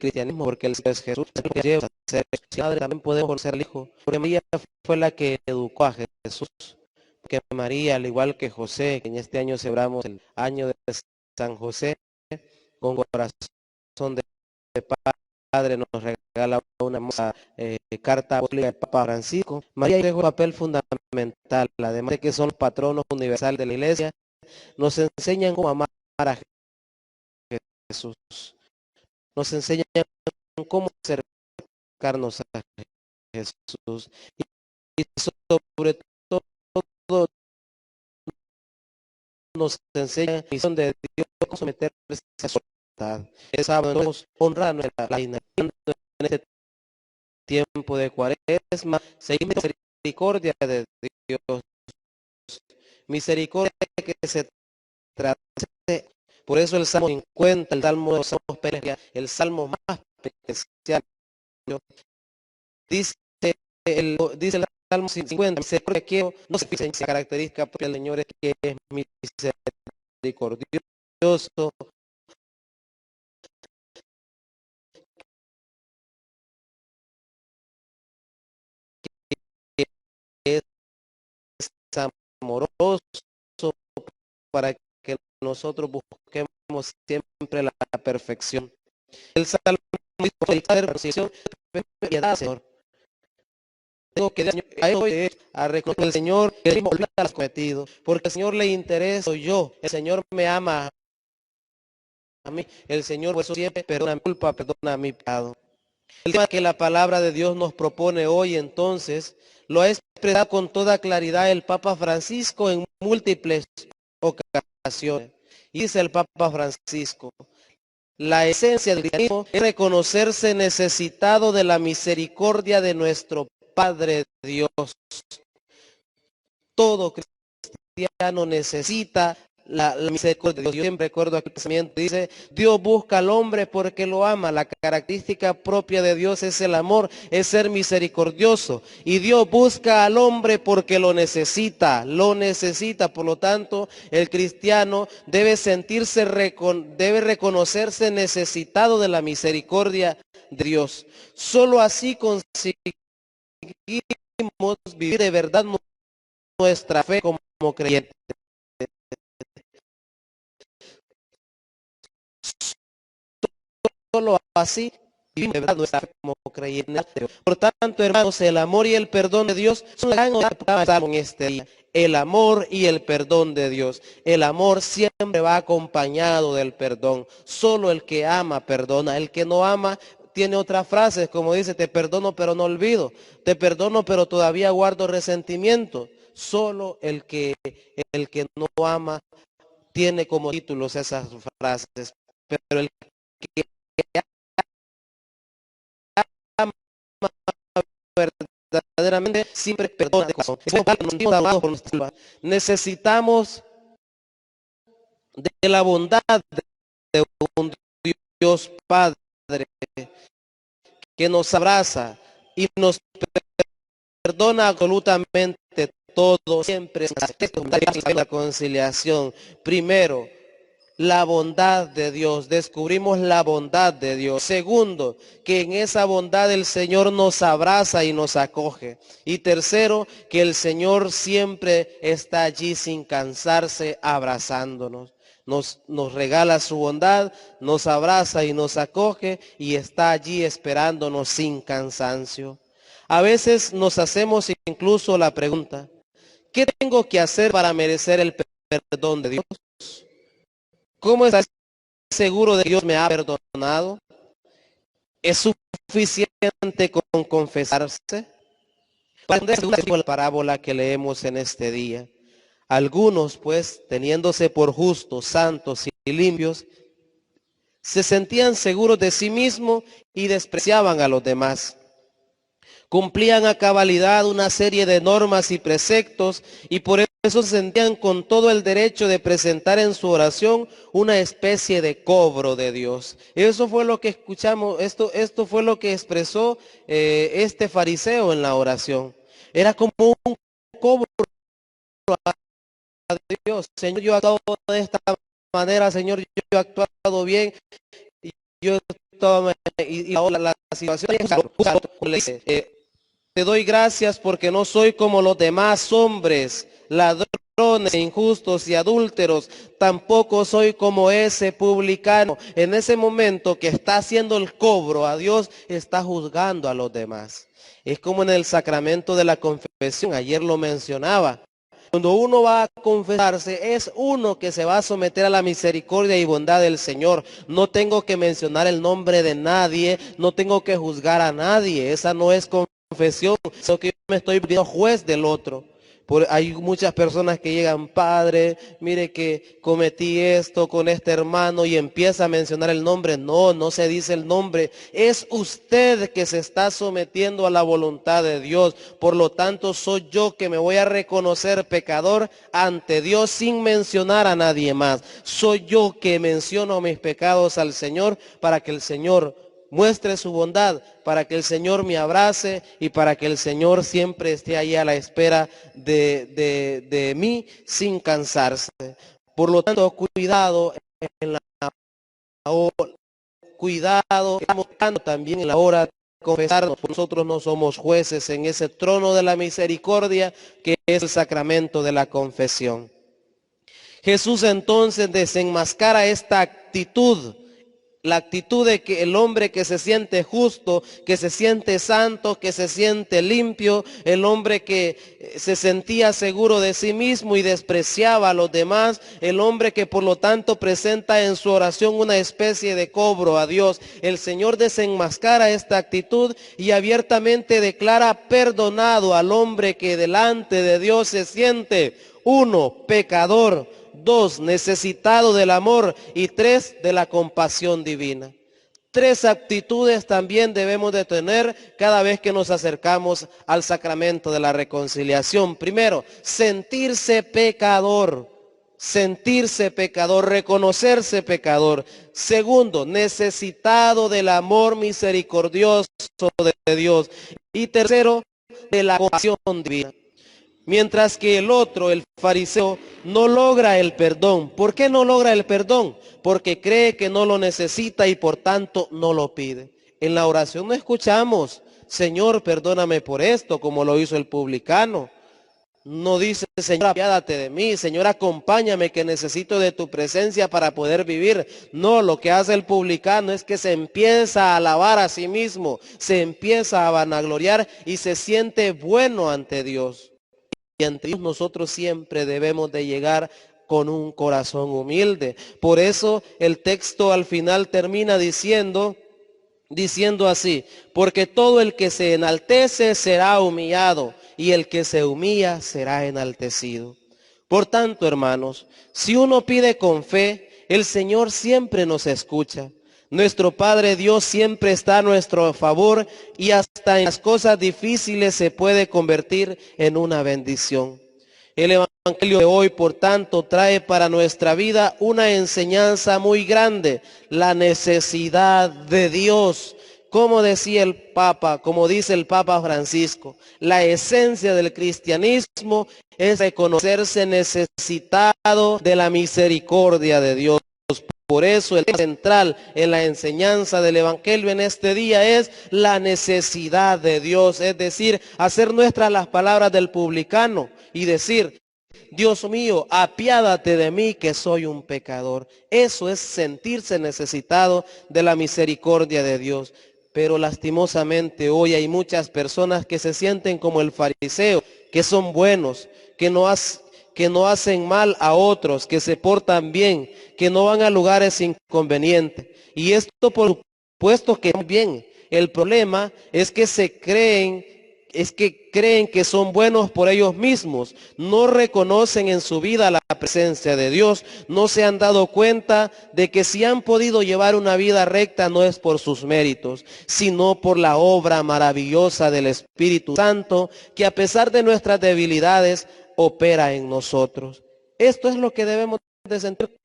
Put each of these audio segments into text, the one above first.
cristianismo, porque el Señor es Jesús, es lo que lleva a ser madre, también podemos conocer al Hijo, porque María fue la que educó a Jesús, porque María, al igual que José, que en este año celebramos el año de San José, con corazón de padre nos regala una hermosa carta apostólica del Papa Francisco. María juega un papel fundamental, además de que son los patronos universales de la Iglesia, nos enseñan cómo amar a Jesús, nos enseñan cómo acercarnos a Jesús y sobre todo nos enseña la misión de Dios, cómo someterse a su voluntad. El sábado nos honra la inauguración en este tiempo de Cuaresma, seguimos la misericordia de Dios, misericordia que se traduce. Por eso el Salmo 50, el Salmo de los Salmos Pérez, el Salmo más especial, dice el Salmo 50, misericordia que no se fija en esa característica propia del Señor, es que es misericordioso, que es amoroso, para que nosotros busquemos siempre la perfección. El Salmo dice, piedad, Señor. Tengo que a reconocer al Señor que mismo olvida las cometido, porque al Señor le intereso yo, el Señor me ama a mí, el Señor por eso siempre perdona mi culpa, perdona mi pecado. El tema que la palabra de Dios nos propone hoy entonces lo ha expresado con toda claridad el Papa Francisco en múltiples ocasiones. Y dice el Papa Francisco: la esencia del cristianismo es reconocerse necesitado de la misericordia de nuestro Padre Dios. Todo cristiano necesita la misericordia de Dios. Yo siempre recuerdo aquel pensamiento, dice: Dios busca al hombre porque lo ama. La característica propia de Dios es el amor, es ser misericordioso. Y Dios busca al hombre porque lo necesita. Por lo tanto, el cristiano debe debe reconocerse necesitado de la misericordia de Dios. Solo así conseguimos vivir de verdad nuestra fe como creyentes. Solo así vivimos de verdad nuestra fe como creyentes. Por tanto, hermanos, el amor y el perdón de Dios son la gran en este día. El amor y el perdón de Dios. El amor siempre va acompañado del perdón. Solo el que ama perdona. El que no ama tiene otras frases, como dice: te perdono pero no olvido. Te perdono pero todavía guardo resentimiento. Solo el que no ama tiene como títulos esas frases. Pero el que ama verdaderamente siempre perdona de corazón. Necesitamos de la bondad de un Dios Padre que nos abraza y nos perdona absolutamente todo, siempre. La conciliación. Primero, la bondad de Dios, descubrimos la bondad de Dios. Segundo, que en esa bondad el Señor nos abraza y nos acoge. Y tercero, que el Señor siempre está allí sin cansarse abrazándonos. Nos regala su bondad, nos abraza y nos acoge y está allí esperándonos sin cansancio. A veces nos hacemos incluso la pregunta: ¿qué tengo que hacer para merecer el perdón de Dios? ¿Cómo estás seguro de que Dios me ha perdonado? ¿Es suficiente con confesarse? Para entender la parábola que leemos en este día, algunos, pues, teniéndose por justos, santos y limpios, se sentían seguros de sí mismos y despreciaban a los demás. Cumplían a cabalidad una serie de normas y preceptos y por eso se sentían con todo el derecho de presentar en su oración una especie de cobro de Dios. Eso fue lo que escuchamos, esto fue lo que expresó este fariseo en la oración. Era como un cobro a Dios. Señor, yo he actuado de esta manera, Señor, yo he actuado bien. yo estaba, y ahora la situación es, te doy gracias porque no soy como los demás hombres, ladrones, injustos y adúlteros. Tampoco soy como ese publicano. En ese momento que está haciendo el cobro a Dios, está juzgando a los demás. Es como en el sacramento de la confesión, ayer lo mencionaba. Cuando uno va a confesarse, es uno que se va a someter a la misericordia y bondad del Señor. No tengo que mencionar el nombre de nadie, no tengo que juzgar a nadie. Esa no es confesión, sino que yo me estoy viendo juez del otro. Hay muchas personas que llegan, padre, mire que cometí esto con este hermano y empieza a mencionar el nombre. No, no se dice el nombre. Es usted que se está sometiendo a la voluntad de Dios. Por lo tanto, soy yo que me voy a reconocer pecador ante Dios sin mencionar a nadie más. Soy yo que menciono mis pecados al Señor para que el Señor muestre su bondad, para que el Señor me abrace y para que el Señor siempre esté ahí a la espera de mí sin cansarse. Por lo tanto, cuidado en la hora, cuidado también en la hora de confesarnos. Nosotros no somos jueces en ese trono de la misericordia que es el sacramento de la confesión. Jesús entonces desenmascara esta actitud, la actitud de que el hombre que se siente justo, que se siente santo, que se siente limpio, el hombre que se sentía seguro de sí mismo y despreciaba a los demás, el hombre que por lo tanto presenta en su oración una especie de cobro a Dios. El Señor desenmascara esta actitud y abiertamente declara perdonado al hombre que delante de Dios se siente, 1, pecador; 2, necesitado del amor; y 3, de la compasión divina. 3 actitudes también debemos de tener cada vez que nos acercamos al sacramento de la reconciliación. Primero, sentirse pecador, reconocerse pecador. Segundo, necesitado del amor misericordioso de Dios. Y tercero, de la compasión divina. Mientras que el otro, el fariseo, no logra el perdón. ¿Por qué no logra el perdón? Porque cree que no lo necesita y por tanto no lo pide. En la oración no escuchamos, Señor, perdóname por esto, como lo hizo el publicano. No dice, Señor, apiádate de mí, Señor, acompáñame que necesito de tu presencia para poder vivir. No, lo que hace el publicano es que se empieza a alabar a sí mismo, se empieza a vanagloriar y se siente bueno ante Dios. Y ante Dios nosotros siempre debemos de llegar con un corazón humilde. Por eso el texto al final termina diciendo así: porque todo el que se enaltece será humillado, y el que se humilla será enaltecido. Por tanto, hermanos, si uno pide con fe, el Señor siempre nos escucha. Nuestro Padre Dios siempre está a nuestro favor y hasta en las cosas difíciles se puede convertir en una bendición. El Evangelio de hoy, por tanto, trae para nuestra vida una enseñanza muy grande: la necesidad de Dios. Como decía el Papa, como dice el Papa Francisco, la esencia del cristianismo es reconocerse necesitado de la misericordia de Dios. Por eso el tema central en la enseñanza del Evangelio en este día es la necesidad de Dios, es decir, hacer nuestras las palabras del publicano y decir: Dios mío, apiádate de mí que soy un pecador. Eso es sentirse necesitado de la misericordia de Dios. Pero lastimosamente hoy hay muchas personas que se sienten como el fariseo, que son buenos, que no hacen mal a otros, que se portan bien, que no van a lugares inconvenientes. Y esto por supuesto que es bien. El problema es que creen que son buenos por ellos mismos, no reconocen en su vida la presencia de Dios, no se han dado cuenta de que si han podido llevar una vida recta no es por sus méritos, sino por la obra maravillosa del Espíritu Santo, que a pesar de nuestras debilidades opera en nosotros. Esto es lo que debemos de sentir.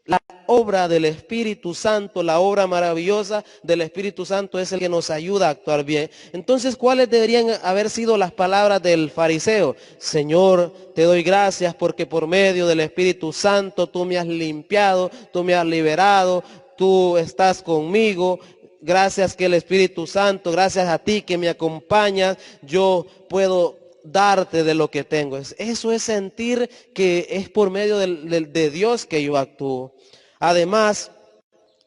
La obra del Espíritu Santo, la obra maravillosa del Espíritu Santo es el que nos ayuda a actuar bien. Entonces, ¿cuáles deberían haber sido las palabras del fariseo? Señor, te doy gracias porque por medio del Espíritu Santo tú me has limpiado, tú me has liberado, tú estás conmigo, gracias que el Espíritu Santo, gracias a ti que me acompañas, yo puedo darte de lo que tengo. Eso es sentir que es por medio de Dios que yo actúo. Además,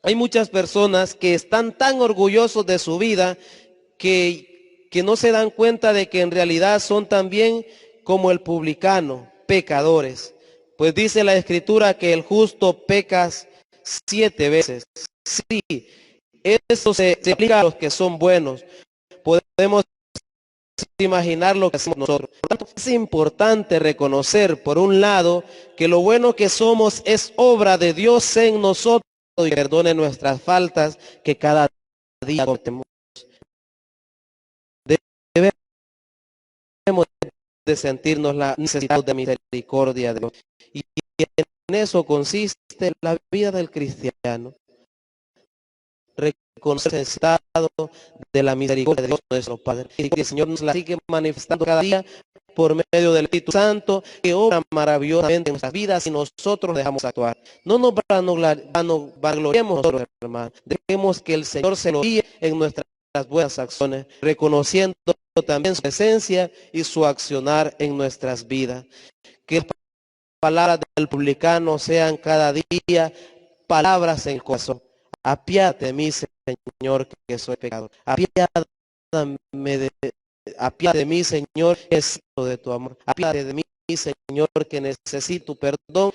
hay muchas personas que están tan orgullosos de su vida que no se dan cuenta de que en realidad son también como el publicano, pecadores. Pues dice la Escritura que el justo peca 7 veces. Sí, eso se aplica a los que son buenos. Podemos imaginar lo que hacemos nosotros. Por tanto, es importante reconocer, por un lado, que lo bueno que somos es obra de Dios en nosotros y perdone nuestras faltas que cada día cometemos. Debemos de sentirnos la necesidad de misericordia de Dios. Y en eso consiste la vida del cristiano. Reconocer el estado de la misericordia de Dios nuestro Padre. Y que el Señor nos la sigue manifestando cada día por medio del Espíritu Santo, que obra maravillosamente en nuestras vidas y nosotros dejamos actuar. No nos vanagloriemos nosotros, hermanos. Dejemos que el Señor se lo guíe en nuestras buenas acciones, reconociendo también su presencia y su accionar en nuestras vidas. Que las palabras del publicano sean cada día palabras en el corazón. Apiádate de mí, Señor, que soy pecador. Apiádate de mí, Señor, que necesito de tu amor. Apiádate de mí, Señor, que necesito perdón